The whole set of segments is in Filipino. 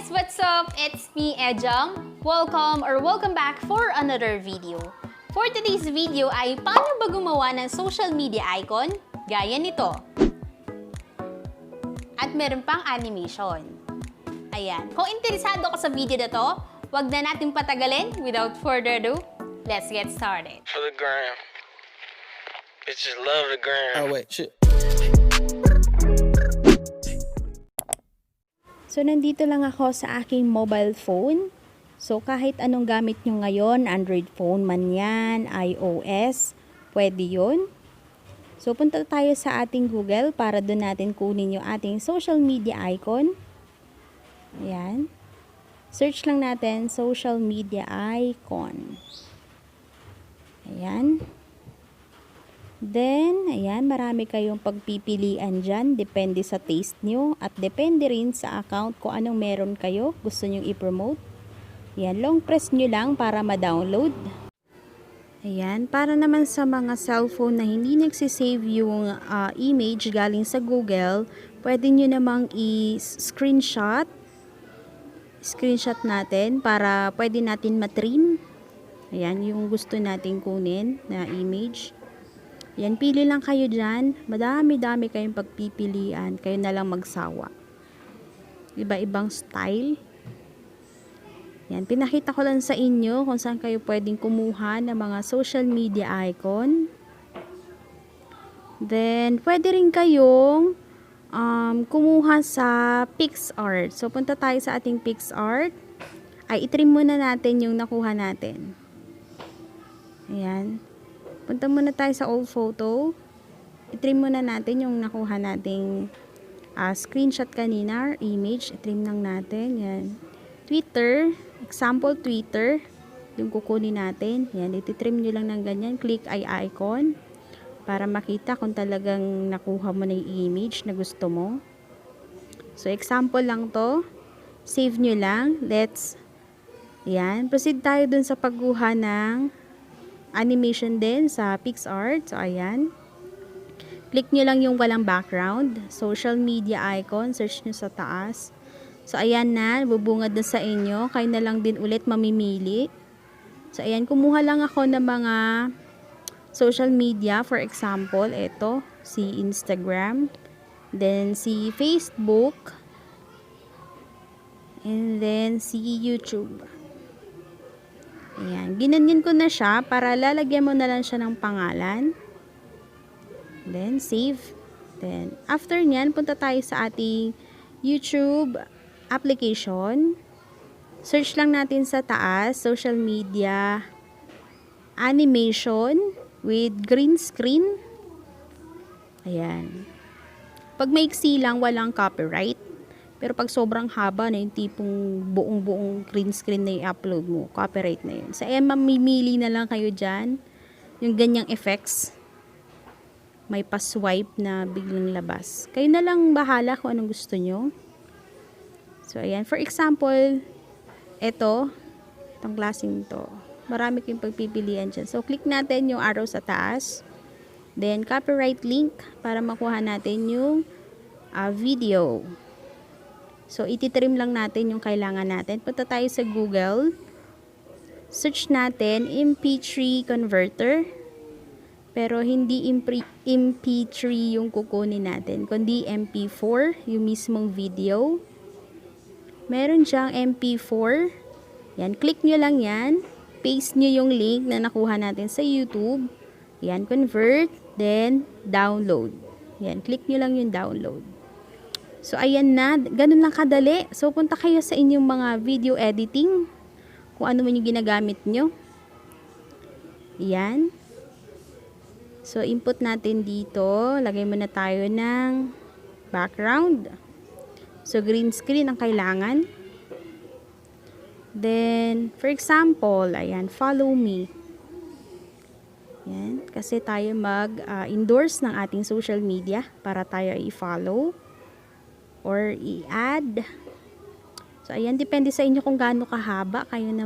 guys! What's up? It's me, EJAM. Welcome back for another video. For today's video ay paano ba gumawa ng social media icon gaya nito. At meron pang animation. Ayan. Kung interesado ka sa video na to, wag na natin patagalin. Without further ado, let's get started. For the gram. Bitches love the gram. Oh wait, shit. So, nandito lang ako sa aking mobile phone. So, kahit anong gamit nyo ngayon, Android phone man yan, iOS, pwede yun. So, punta tayo sa ating Google para doon natin kunin yung ating social media icon. Ayan. Search lang natin, social media icon. Ayan. Then, ayan, marami kayong pagpipilian dyan. Depende sa taste nyo at depende rin sa account kung anong meron kayo. Gusto nyo i-promote. Ayan, long press nyo lang para ma-download. Ayan, para naman sa mga cellphone na hindi nagsisave yung image galing sa Google, pwede nyo namang i-screenshot. Screenshot natin para pwede natin matrim. Ayan, yung gusto natin kunin na image. Yan, pili lang kayo dyan. Madami-dami kayong pagpipilian. Kayo na lang magsawa. Iba-ibang style. Yan, pinakita ko lang sa inyo kung saan kayo pwedeng kumuha ng mga social media icon. Then, pwede rin kayong kumuha sa PixArt. So, punta tayo sa ating PixArt. Ay, itrim muna natin yung nakuha natin. Ayan. Punta muna tayo sa old photo. I-trim muna natin yung nakuha nating screenshot kanina, image. I-trim lang natin. Yan. Twitter. Example Twitter. Yung kukunin natin. Yan. I-trim nyo lang ng ganyan. Click ay icon. Para makita kung talagang nakuha mo na yung image na gusto mo. So, example lang to. Save nyo lang. Let's. Yan. Proceed tayo dun sa pagkuha ng animation din sa PixArt. So, ayan. Click nyo lang yung walang background. Social media icon. Search nyo sa taas. So, ayan na. Bubungad na sa inyo. Kayo na lang din ulit mamimili. So, ayan. Kumuha lang ako ng mga social media. For example, ito. Si Instagram. Then, si Facebook. And then, si YouTube. Ayan, ginanyan ko na siya para lalagyan mo na lang siya ng pangalan. Then, save. Then, after nyan, punta tayo sa ating YouTube application. Search lang natin sa taas, social media, animation with green screen. Ayan. Pag maiksi lang, walang copyright. Pero pag sobrang haba na yung tipong buong green screen na i-upload mo, copyright na yun. Sa mamimili na lang kayo dyan, yung ganyang effects. May pa-swipe na biglang labas. Kayo na lang bahala kung anong gusto nyo. So, ayan. For example, itong klaseng to. Marami kayong pagpipilian dyan. So, click natin yung arrow sa taas. Then, copyright link para makuha natin yung video. So, ititrim lang natin yung kailangan natin. Punta tayo sa Google. Search natin MP3 converter. Pero hindi MP3 yung kukunin natin, kundi MP4, yung mismong video. Meron siyang MP4. Yan, click nyo lang yan. Paste nyo yung link na nakuha natin sa YouTube. Yan, convert. Then, download. Yan, click nyo lang yung download. So, ayan na. Ganun lang kadali. So, punta kayo sa inyong mga video editing. Kung ano man yung ginagamit nyo. Ayan. So, input natin dito. Lagay muna tayo ng background. So, green screen ang kailangan. Then, for example, ayan, follow me. Ayan. Kasi tayo mag-endorse ng ating social media para tayo i-follow. Or i-add. So, ayan, depende sa inyo kung gaano kahaba kayo na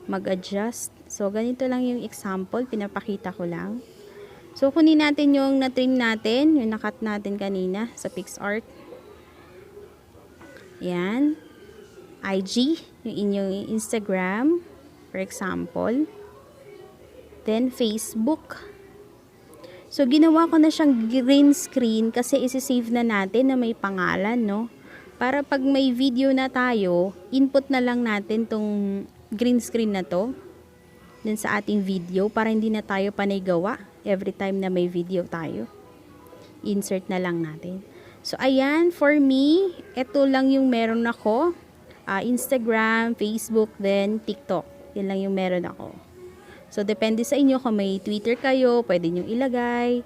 mag-adjust. So, ganito lang yung example. Pinapakita ko lang. So, kunin natin yung na-trim natin, yung nakat natin kanina sa PixArt. Yan. IG, yung inyong Instagram, for example. Then, Facebook. So, ginawa ko na siyang green screen kasi isi-save na natin na may pangalan, no? Para pag may video na tayo, input na lang natin tong green screen na to dun sa ating video para hindi na tayo panay gawa every time na may video tayo. Insert na lang natin. So, ayan, for me, ito lang yung meron ako. Instagram, Facebook, then TikTok. Yan lang yung meron ako. So, depende sa inyo kung may Twitter kayo, pwede nyo ilagay.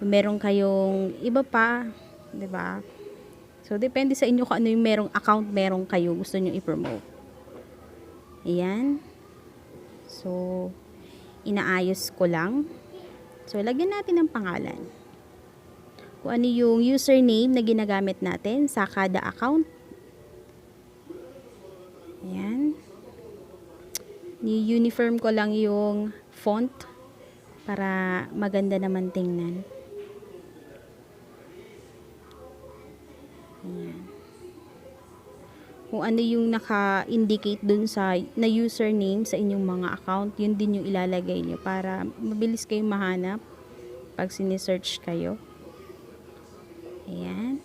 Kung meron kayong iba pa, 'di ba? So, depende sa inyo kung ano yung merong account meron kayo gusto nyo i-promote. Ayan. So, inaayos ko lang. So, lagyan natin ng pangalan. Kung ano yung username na ginagamit natin sa kada account. Ayan. Uniform ko lang yung font para maganda naman tingnan. Ayan. Kung ano yung naka-indicate dun sa na username sa inyong mga account, yun din yung ilalagay nyo para mabilis kayong mahanap pag sinesearch kayo. Ayan.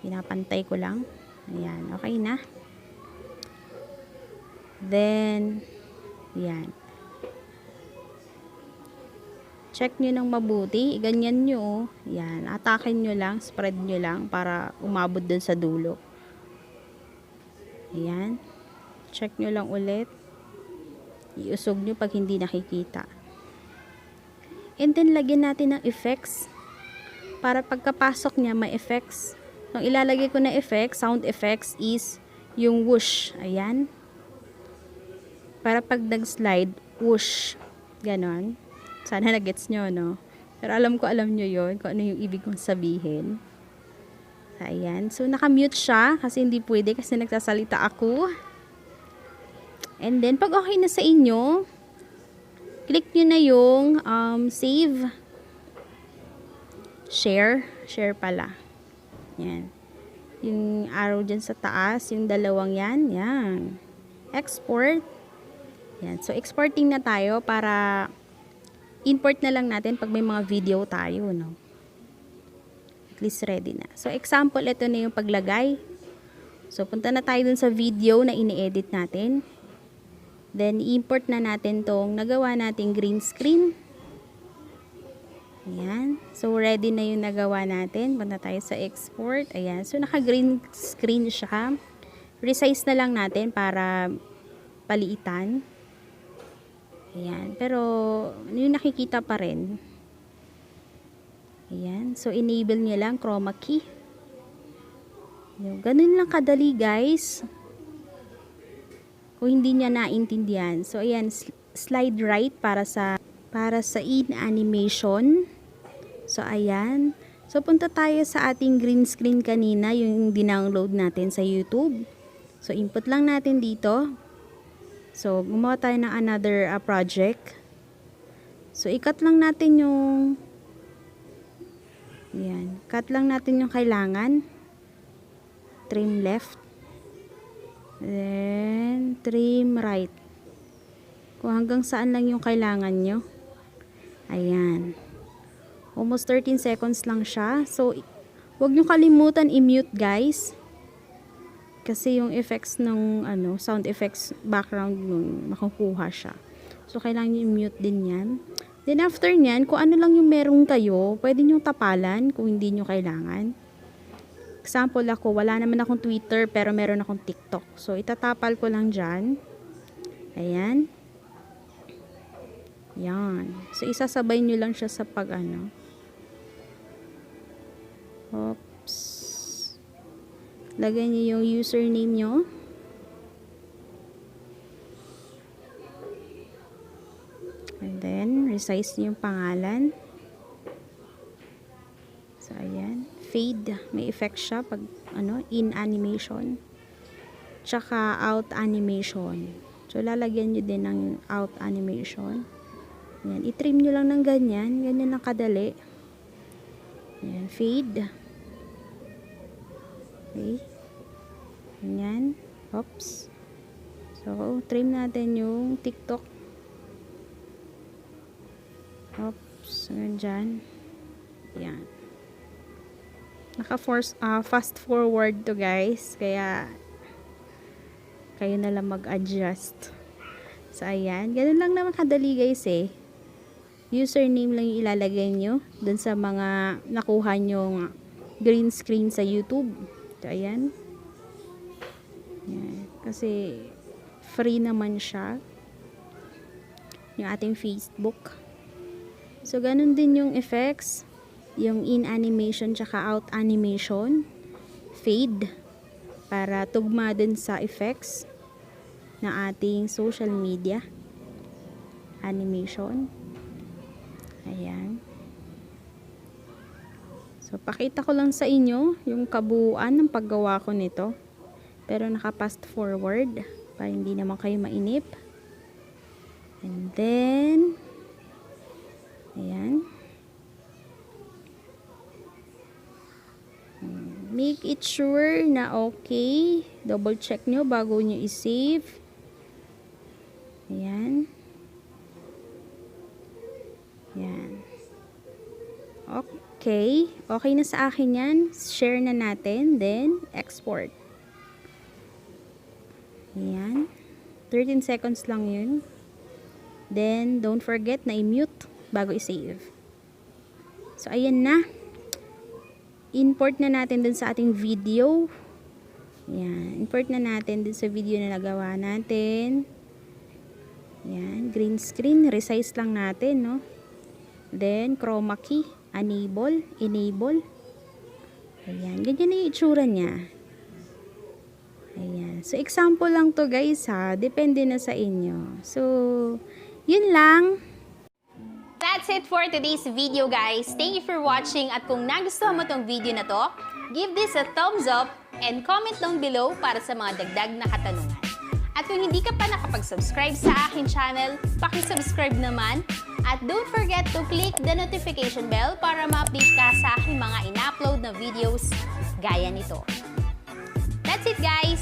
Pinapantay ko lang. Ayan. Okay na. Then, yan. Check nyo ng mabuti. Ganyan nyo. Yan. Atakin nyo lang. Spread nyo lang para umabot dun sa dulo. Ayan. Check nyo lang ulit. Iusog nyo pag hindi nakikita. And then, lagyan natin ng effects. Para pagkapasok niya, may effects. Ang ilalagay ko na effects, sound effects, is yung whoosh. Ayan. Para pag nag-slide, whoosh. Ganon. Sana na-gets nyo, no? Pero alam nyo yon kung ano yung ibig kong sabihin. Ayan. So, naka-mute siya kasi hindi pwede kasi nagsasalita ako. And then, pag okay na sa inyo, click nyo na yung save. Share. Share pala. Yan. Yung arrow dyan sa taas, yung dalawang yan. Yan. Export. Yan. So, exporting na tayo para import na lang natin pag may mga video tayo, no? At least ready na. So, example, ito na yung paglagay. So, punta na tayo dun sa video na ini-edit natin. Then, import na natin tong nagawa nating green screen. Ayan. So, ready na yung nagawa natin. Punta tayo sa export. Ayan. So, naka-green screen siya. Resize na lang natin para paliitan. Ayan. Pero, yung nakikita pa rin. Ayan. So, enable nyo lang chroma key. Ganun lang kadali, guys. Kung hindi niya naintindihan. So, ayan. Slide right para sa in animation. So, ayan. So, punta tayo sa ating green screen kanina, yung dinownload natin sa YouTube. So, input lang natin dito. So, gumawa tayo ng another project. So, i-cut lang natin yung ayan. Cut lang natin yung kailangan. Trim left. Then, trim right. Kung hanggang saan lang yung kailangan nyo. Ayan. Almost 13 seconds lang siya. So, huwag nyo kalimutan i-mute, guys. Kasi yung effects ng sound effects background nun, makukuha siya. So, kailangan nyo i-mute din yan. Then, after nyan, kung ano lang yung meron kayo, pwede nyo tapalan kung hindi nyo kailangan. Example ako, wala naman akong Twitter, pero meron akong TikTok. So, itatapal ko lang dyan. Ayan. Yan. So, isasabay nyo lang siya sa Oops. Lagay nyo yung username nyo. And then, resize nyo yung pangalan. So, ayan. Fade. May effect siya pag, in animation. Tsaka out animation. So, lalagyan nyo din ng out animation. Ayan. I-trim nyo lang ng ganyan. Ganyan lang kadali. Ayan. Fade. Okay. Ganyan. Oops. So, trim natin yung TikTok. Oops. Ganyan. Yan. Fast forward to guys. Kaya, kayo na lang mag-adjust. So, ayan. Ganun lang naman kadali guys eh. Username lang yung ilalagay nyo dun sa mga nakuha nyong green screen sa YouTube. So, ayan. Yan. Kasi, free naman siya. Yung ating Facebook. So, ganun din yung effects. Yung in animation tsaka out animation. Fade. Para tugma din sa effects na ating social media. Animation. Ayan. So, pakita ko lang sa inyo yung kabuuan ng paggawa ko nito. Pero naka-fast forward para hindi naman kayo mainip. And then, ayan. Make it sure na okay. Double check nyo bago nyo i-save. Ayan. Yan. Okay. Okay na sa akin yan. Share na natin. Then, export. Ayan. 13 seconds lang yun. Then, don't forget na i-mute bago i-save. So, ayan na. Import na natin dun sa ating video. Ayan. Import na natin dun sa video na nagawa natin. Ayan. Green screen. Resize lang natin, no? Then, chroma key, enable. Ayan, ganyan na yung itsura niya. Ayan. So, example lang to guys ha. Depende na sa inyo. So, yun lang. That's it for today's video guys. Thank you for watching at kung nagustuhan mo tong video na to, give this a thumbs up and comment down below para sa mga dagdag na katanungan. At kung hindi ka pa nakapag-subscribe sa akin channel, paki-subscribe naman. At don't forget to click the notification bell para ma-update ka sa aking mga in-upload na videos gaya nito. That's it guys!